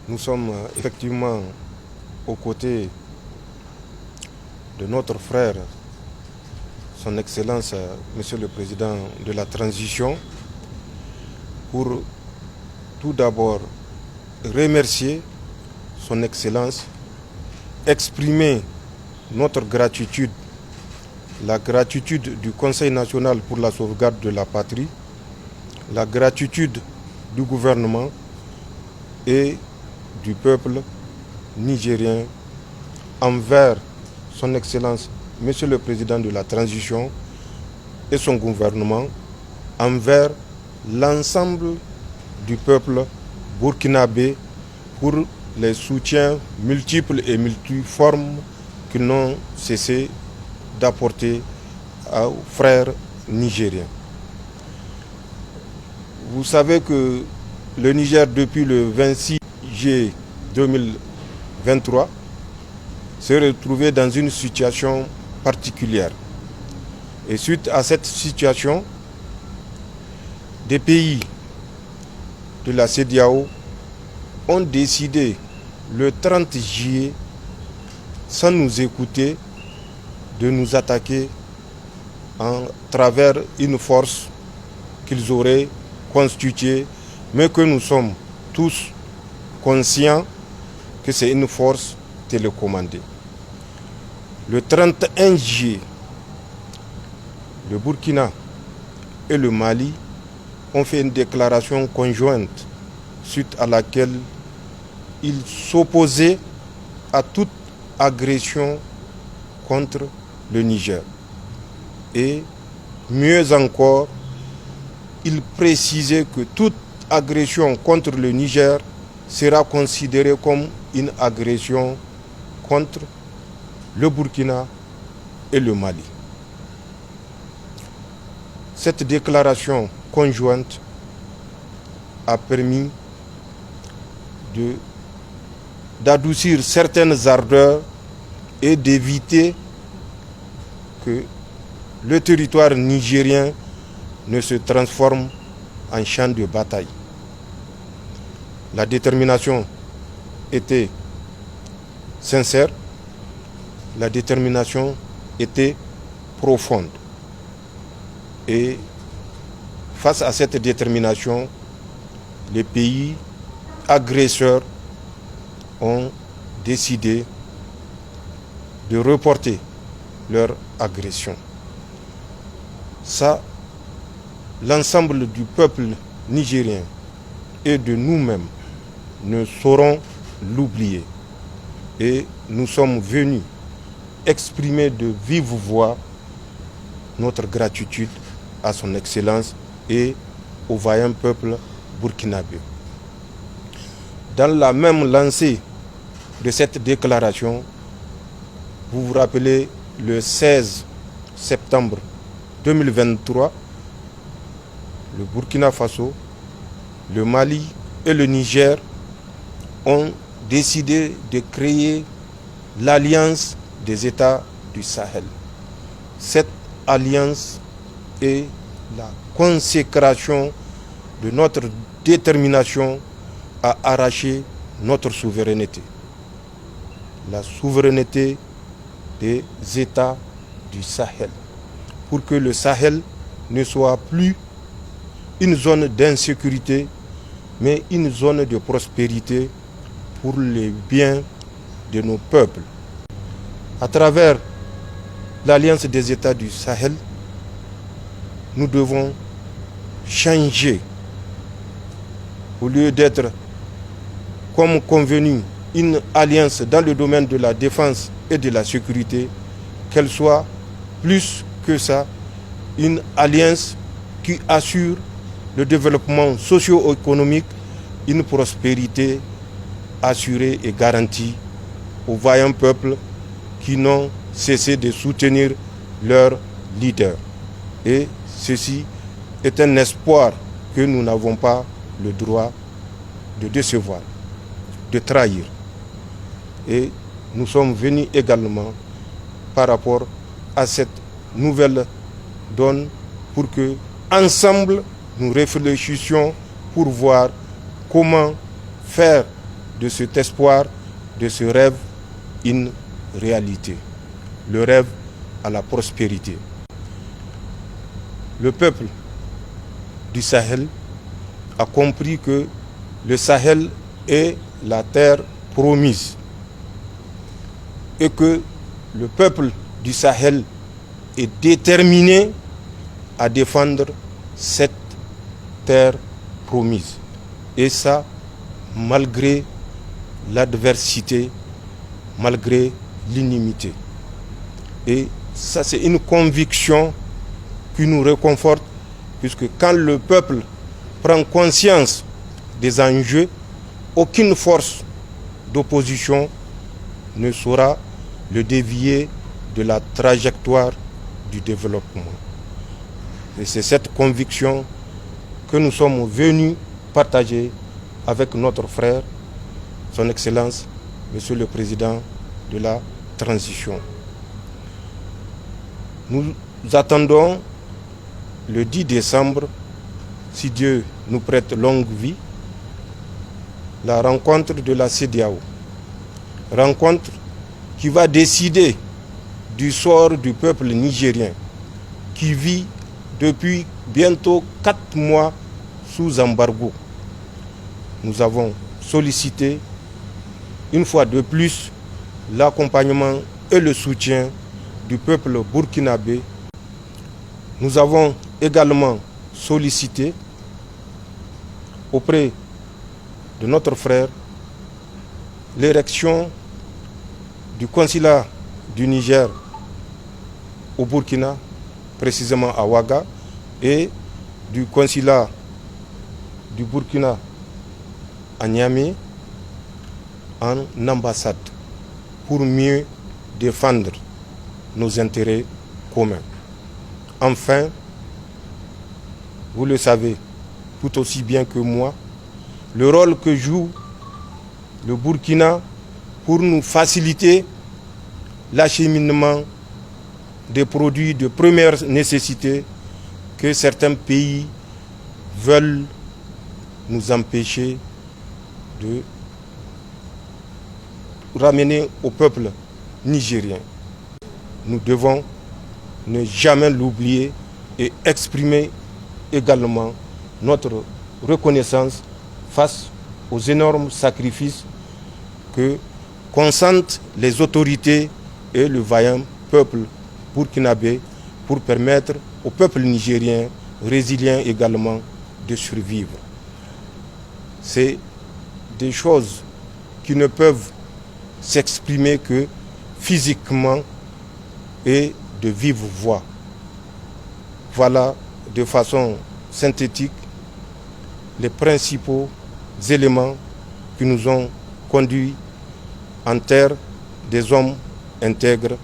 Nous sommes effectivement aux côtés de notre frère, son Excellence, Monsieur le Président de la Transition, pour tout d'abord remercier son Excellence, exprimer notre gratitude, la gratitude du Conseil national pour la sauvegarde de la patrie, la gratitude du gouvernement et du peuple nigérien envers son Excellence, Monsieur le Président de la Transition et son gouvernement, envers l'ensemble du peuple burkinabé pour les soutiens multiples et multiformes qu'ils n'ont cessé d'apporter aux frères nigériens. Vous savez que le Niger, depuis le 26 juillet 2023, s'est retrouvé dans une situation particulière. Et suite à cette situation, des pays de la CEDEAO ont décidé le 30 juillet, sans nous écouter, de nous attaquer à travers une force qu'ils auraient constituée, mais que nous sommes tous conscients que c'est une force télécommandée. Le 31 juillet, le Burkina et le Mali ont fait une déclaration conjointe suite à laquelle ils s'opposaient à toute agression contre le Niger. Et mieux encore, ils précisaient que toute agression contre le Niger sera considérée comme une agression contre le Burkina et le Mali. Cette déclaration conjointe a permis d'adoucir certaines ardeurs et d'éviter que le territoire nigérien ne se transforme en champ de bataille. La détermination était sincère, la détermination était profonde. Et face à cette détermination, les pays agresseurs ont décidé de reporter leur agression. Ça, l'ensemble du peuple nigérien et de nous-mêmes ne saurons l'oublier. Et nous sommes venus exprimer de vive voix notre gratitude à son Excellence et au vaillant peuple burkinabé. Dans la même lancée de cette déclaration, vous vous rappelez, le 16 septembre 2023, le Burkina Faso, le Mali et le Niger ont décidé de créer l'Alliance des États du Sahel. Cette alliance est la consécration de notre détermination à arracher notre souveraineté. La souveraineté des États du Sahel. Pour que le Sahel ne soit plus une zone d'insécurité, mais une zone de prospérité pour les biens de nos peuples. À travers l'Alliance des États du Sahel, nous devons changer. Au lieu d'être, comme convenu, une alliance dans le domaine de la défense et de la sécurité, qu'elle soit plus que ça, une alliance qui assure le développement socio-économique, une prospérité assurée et garantie aux vaillants peuples qui n'ont cessé de soutenir leurs leaders. Et ceci est un espoir que nous n'avons pas le droit de décevoir, de trahir. Et nous sommes venus également par rapport à cette nouvelle donne pour que, ensemble, nous réfléchissions pour voir comment faire de cet espoir, de ce rêve, une réalité. Le rêve à la prospérité. Le peuple du Sahel a compris que le Sahel est la terre promise et que le peuple du Sahel est déterminé à défendre cette terre promise. Et ça, malgré l'adversité, malgré l'inimité. Et ça, c'est une conviction qui nous réconforte, puisque quand le peuple prend conscience des enjeux, aucune force d'opposition ne saura le dévier de la trajectoire du développement. Et c'est cette conviction que nous sommes venus partager avec notre frère, son Excellence, Monsieur le Président de la Transition. Nous attendons le 10 décembre, si Dieu nous prête longue vie, la rencontre de la CEDEAO. Rencontre qui va décider du sort du peuple nigérien qui vit depuis bientôt 4 mois sous embargo. Nous avons sollicité une fois de plus l'accompagnement et le soutien du peuple burkinabé. Nous avons également sollicité auprès de notre frère l'érection du consulat du Niger au Burkina, précisément à Ouaga, et du consulat du Burkina à Niamey en ambassade pour mieux défendre nos intérêts communs. Enfin, vous le savez tout aussi bien que moi, le rôle que joue le Burkina pour nous faciliter l'acheminement des produits de première nécessité que certains pays veulent nous empêcher de ramener au peuple nigérien. Nous devons ne jamais l'oublier et exprimer également notre reconnaissance face aux énormes sacrifices que consentent les autorités et le vaillant peuple burkinabé pour permettre au peuple nigérien, résilient également, de survivre. C'est des choses qui ne peuvent s'exprimer que physiquement et de vive voix. Voilà de façon synthétique les principaux éléments qui nous ont conduits en terre des hommes intègres